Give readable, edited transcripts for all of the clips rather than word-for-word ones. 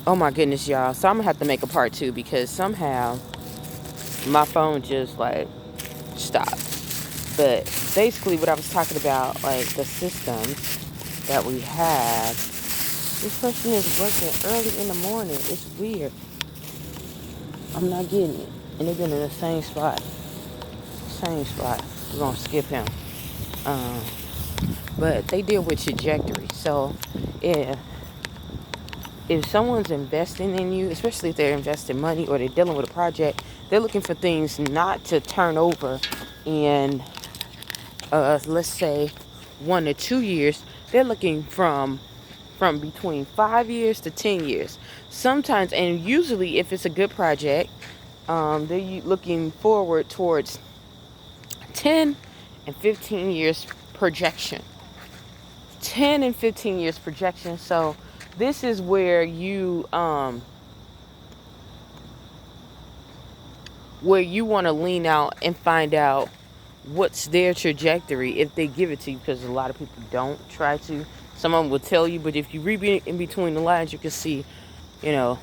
Oh my goodness, y'all. So I'm gonna have to make a part two because somehow my phone just like stopped. But basically, what I was talking about, like the systems that we have, this person is working early in the morning. It's weird. I'm not getting it. And they've been in the same spot. Same spot. We're gonna skip him. Um, but they deal with trajectory. So if someone's investing in you, especially if they're investing money or they're dealing with a project, they're looking for things not to turn over in, let's say, 1 to 2 years. They're looking from between 5 years to 10 years. Sometimes, and usually, if it's a good project, they're looking forward towards 10 and 15 years projection. 10 and 15 years projection. So this is where you want to lean out and find out what's their trajectory if they give it to you, because a lot of people don't try to. Some of them will tell you, but if you read in between the lines, you can see, you know,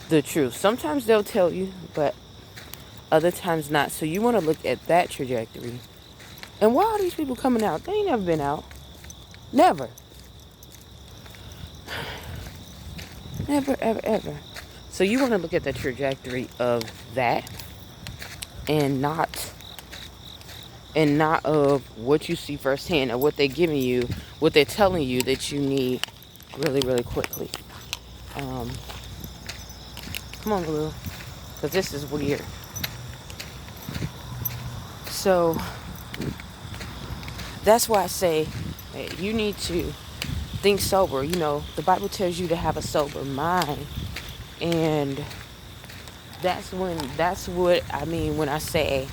the truth. Sometimes they'll tell you, but other times not. So you want to look at that trajectory. And why are these people coming out? They ain't never been out. Never. Never, ever, ever. So you want to look at the trajectory of that, and not of what you see firsthand or what they're giving you, what they're telling you that you need really, really quickly. Um, Come on, Blue, because this is weird. So that's why I say hey, you need to think sober. You know, the Bible tells you to have a sober mind, and that's what I mean when I say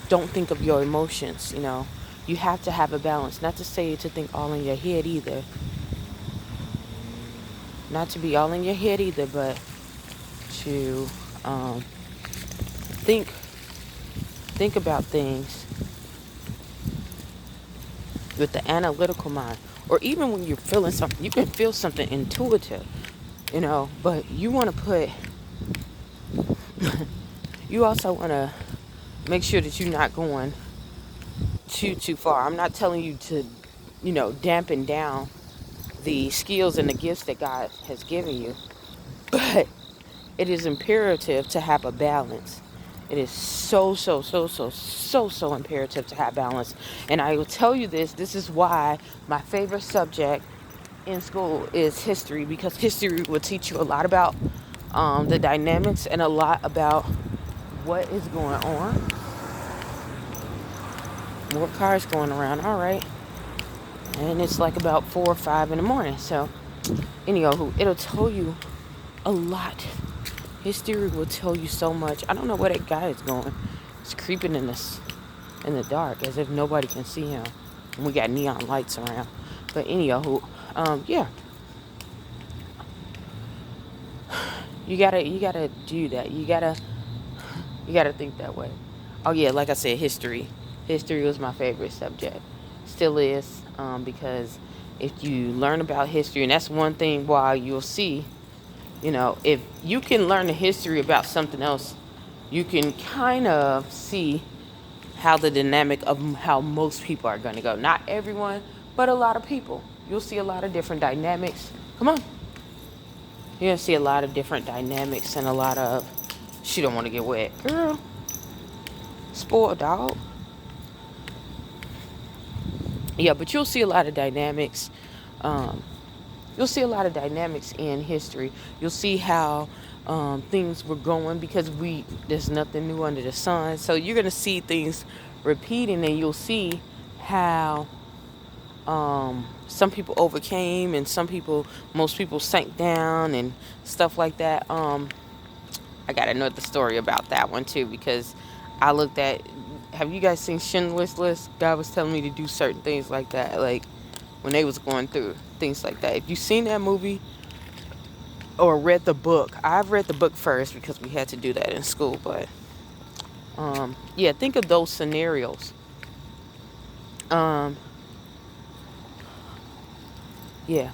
don't think of your emotions. You know, you have to have a balance. Not to say to think all in your head either. Not to be all in your head either, but to think about things with the analytical mind. Or even when you're feeling something, you can feel something intuitive, you know, but you want to you also want to make sure that you're not going too far. I'm not telling you to, dampen down the skills and the gifts that God has given you, but it is imperative to have a balance. It is so imperative to have balance. And I will tell you this is why my favorite subject in school is history, because history will teach you a lot about the dynamics and a lot about what is going on. More cars going around, all right. And it's like about 4 or 5 in the morning. So, anyhow, it'll tell you a lot. History will tell you so much. I don't know where that guy is going. It's creeping in the dark as if nobody can see him. And we got neon lights around. But anyhow, yeah. You gotta do that. You gotta think that way. Oh yeah, like I said, history. History was my favorite subject. Still is, because if you learn about history, and that's one thing why you'll see, if you can learn the history about something else, you can kind of see how the dynamic of how most people are going to go. Not everyone, but a lot of people. You'll see a lot of different dynamics. Come on. You're going to see a lot of different dynamics and a lot of, she don't want to get wet. Girl, spoiled dog. Yeah, but you'll see a lot of dynamics. Um, you'll see a lot of dynamics in history. You'll see how things were going, because there's nothing new under the sun. So you're gonna see things repeating, and you'll see how some people overcame, and most people sank down, and stuff like that. I got another story about that one too, because I looked at. Have you guys seen Schindler's List? God was telling me to do certain things like that, like when they was going through things like that. If you've seen that movie or read the book, I've read the book first because we had to do that in school. But yeah, think of those scenarios. Um, yeah,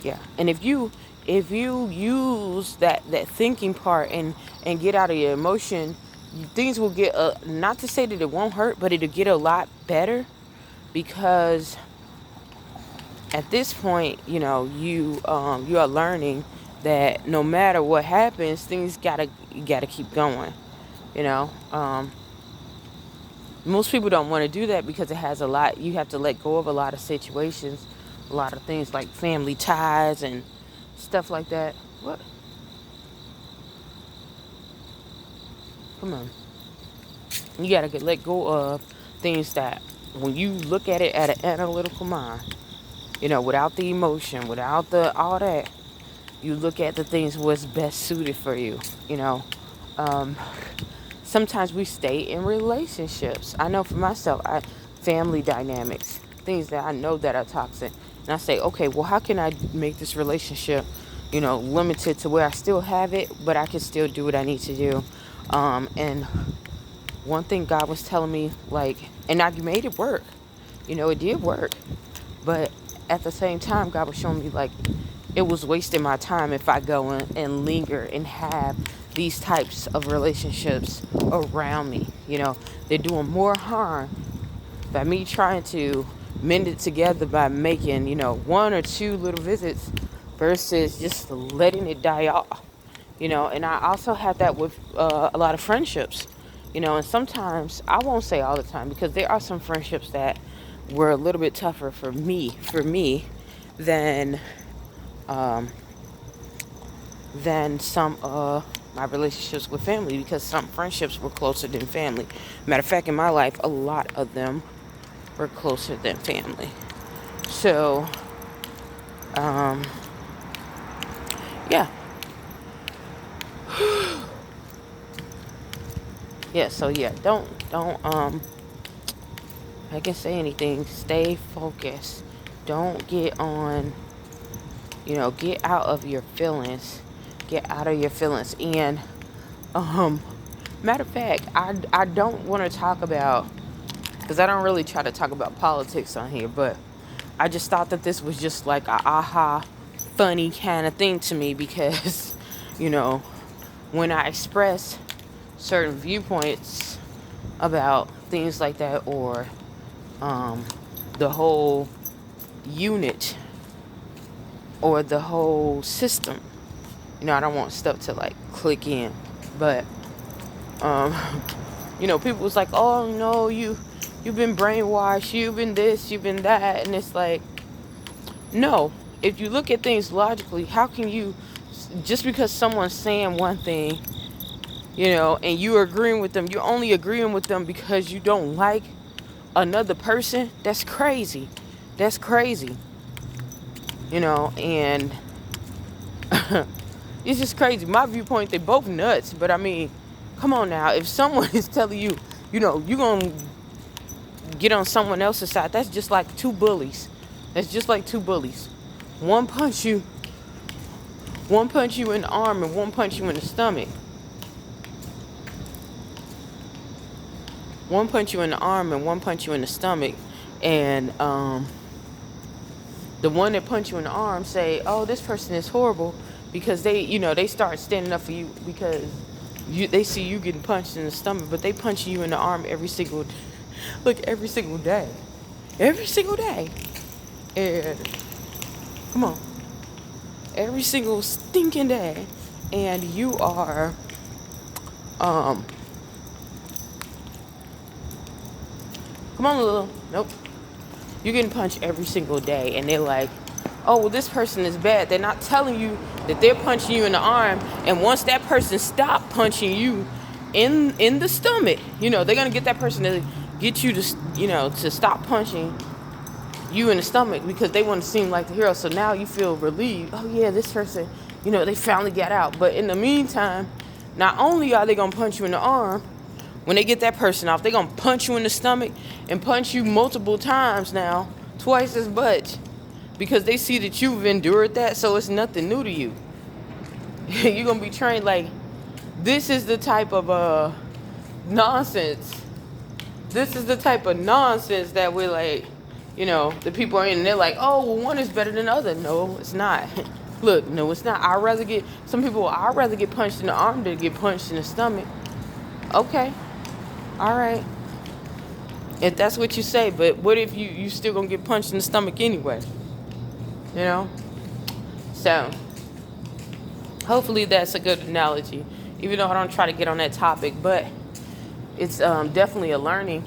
Yeah. And if you use that thinking part and get out of your emotion, things will get not to say that it won't hurt, but it'll get a lot better because at this point, you are learning that no matter what happens, things gotta keep going. You know, most people don't want to do that because it has a lot. You have to let go of a lot of situations, a lot of things like family ties and stuff like that. What? Come on. You gotta let go of things that when you look at it at an analytical mind, without the emotion, without the all that, you look at the things what's best suited for you. You know, um, Sometimes we stay in relationships. I know for myself, family dynamics, things that I know that are toxic, and I say, okay, well, how can I make this relationship, limited to where I still have it, but I can still do what I need to do. And one thing God was telling me, like, and I made it work. It did work. But at the same time, God was showing me, like, it was wasting my time if I go and linger and have these types of relationships around me. They're doing more harm by me trying to mend it together by making, one or two little visits versus just letting it die off. And I also have that with a lot of friendships. And sometimes, I won't say all the time, because there are some friendships that were a little bit tougher for me than um, some my relationships with family, because some friendships were closer than family. Matter of fact, in my life, a lot of them were closer than family. So, yeah. Yeah, so yeah, don't I can say anything. Stay focused. Don't get on, get out of your feelings. Get out of your feelings. And um matter of fact, I don't want to talk about, because I don't really try to talk about politics on here, but I just thought that this was just like a aha funny kind of thing to me, because you know when I express certain viewpoints about things like that, or um, the whole unit or the whole system, I don't want stuff to like click in, but um, people was like, oh no, you've been brainwashed, you've been this, you've been that, and it's like, no. If you look at things logically, how can you, just because someone's saying one thing, and you're agreeing with them, you're only agreeing with them because you don't like another person? That's crazy. That's crazy. And it's just crazy. My viewpoint, they both nuts, but I mean, come on now. If someone is telling you, you're going to get on someone else's side, that's just like two bullies. That's just like two bullies. One punch you in the arm and one punch you in the stomach. One punch you in the arm and one punch you in the stomach. And the one that punched you in the arm say, oh, this person is horrible, because they start standing up for you because they see you getting punched in the stomach, but they punch you in the arm every single day. Every single day. And come on. Every single stinking day. And you are come on, Lulu. Nope. You're getting punched every single day, and they're like, oh, well, this person is bad. They're not telling you that they're punching you in the arm, and once that person stop punching you in the stomach, they're gonna get that person to get you to, to stop punching you in the stomach, because they want to seem like the hero. So now you feel relieved. Oh yeah, this person, they finally got out. But in the meantime, not only are they gonna punch you in the arm, when they get that person off, they're going to punch you in the stomach and punch you multiple times now, twice as much, because they see that you've endured that, so it's nothing new to you. You're going to be trained like, this is the type of nonsense. This is the type of nonsense that we're like, The people are in and they're like, oh, well, one is better than the other. No, it's not. Look, no, it's not. I'd rather get punched in the arm than get punched in the stomach. Okay. All right. If that's what you say, but what if you still gonna get punched in the stomach anyway? So, hopefully that's a good analogy. Even though I don't try to get on that topic, but it's definitely a learning.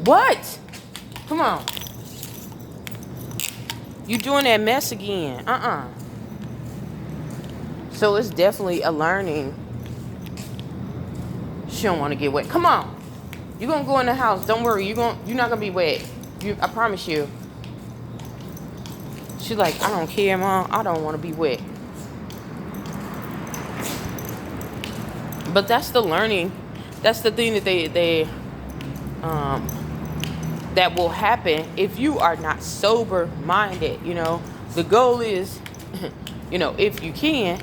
What? Come on. You doing that mess again. So it's definitely a learning. She don't want to get wet. Come on. You're going to go in the house. Don't worry. You're not going to be wet. I promise you. She's like, I don't care, Mom. I don't want to be wet. But that's the learning. That's the thing that they that will happen if you are not sober minded. The goal is, if you can,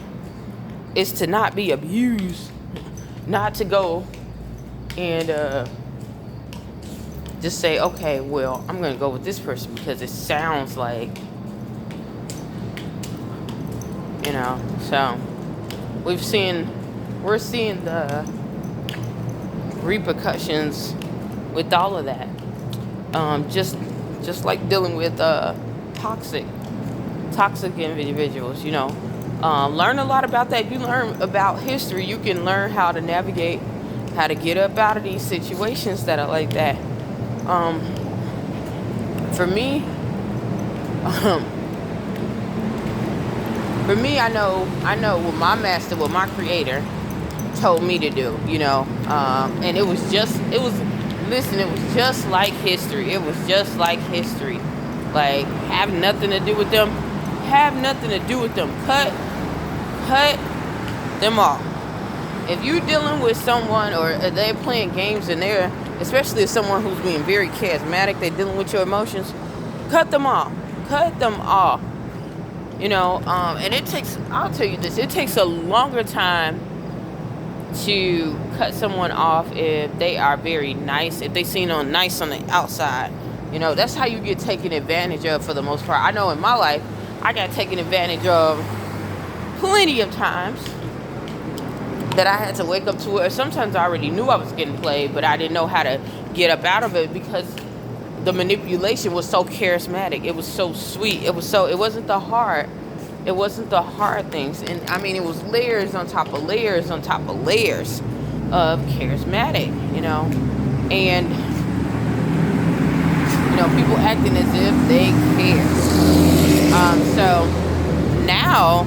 is to not be abused, not to go and just say, okay, well, I'm gonna go with this person because it sounds like, so we're seeing the repercussions with all of that. Just like dealing with toxic individuals, learn a lot about that. You learn about history. You can learn how to navigate, how to get up out of these situations that are like that. For me, I know what my master, what my creator told me to do, and it was just like history. It was just like history. Like, have nothing to do with them. Cut them off. If you're dealing with someone or they're playing games and especially if someone who's being very charismatic, they're dealing with your emotions, cut them off. And I'll tell you this, it takes a longer time to cut someone off if they are very nice, if they seem nice on the outside. That's how you get taken advantage of for the most part. I know in my life, I got taken advantage of plenty of times that I had to wake up to it. Sometimes I already knew I was getting played, but I didn't know how to get up out of it because the manipulation was so charismatic. It was so sweet. It wasn't the hard things. And I mean, it was layers on top of layers on top of layers of charismatic, and people acting as if they care. So now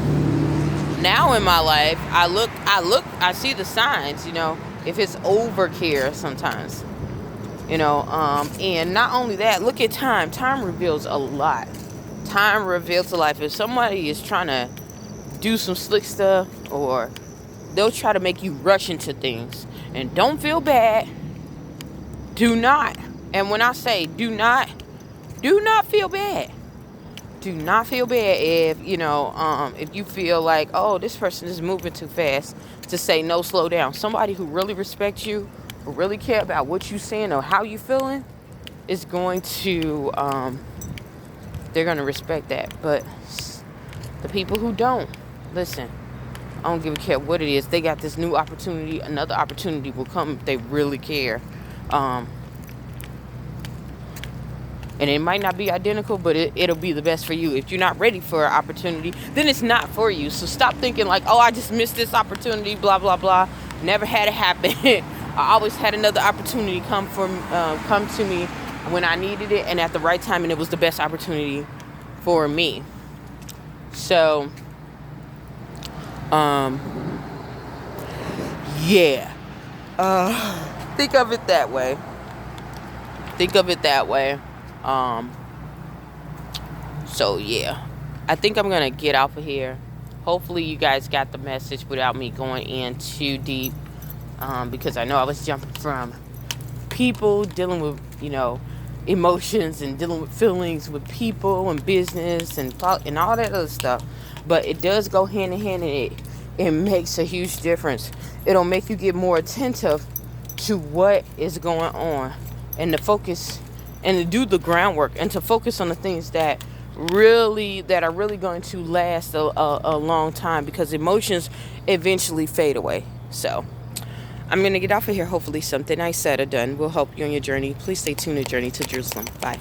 in my life, I see the signs, if it's over care sometimes, and not only that, look at time. Time reveals a lot. Time reveals a lot. If somebody is trying to do some slick stuff, or they'll try to make you rush into things, and don't feel bad. Do not. And when I say do not feel bad. Do not feel bad if you feel like, oh, this person is moving too fast, to say no, slow down. Somebody who really respects you, who really care about what you're saying or how you feeling, is going to they're going to respect that. But the people who don't, listen, I don't give a care what it is. They got this new opportunity. Another opportunity will come if they really care. And it might not be identical, but it'll be the best for you. If you're not ready for an opportunity, then it's not for you. So stop thinking like, oh, I just missed this opportunity, blah, blah, blah. Never had it happen. I always had another opportunity come to me when I needed it and at the right time, and it was the best opportunity for me. So, yeah. Think of it that way. So yeah, I think I'm gonna get off of here. Hopefully you guys got the message without me going in too deep, because I know I was jumping from people dealing with emotions and dealing with feelings with people and business and all that other stuff. But it does go hand in hand, and it makes a huge difference. It'll make you get more attentive to what is going on, and the focus and to do the groundwork and to focus on the things that are really going to last a long time, because emotions eventually fade away. So I'm going to get off of here. Hopefully something I said or done will help you on your journey. Please stay tuned to Journey to Jerusalem. Bye.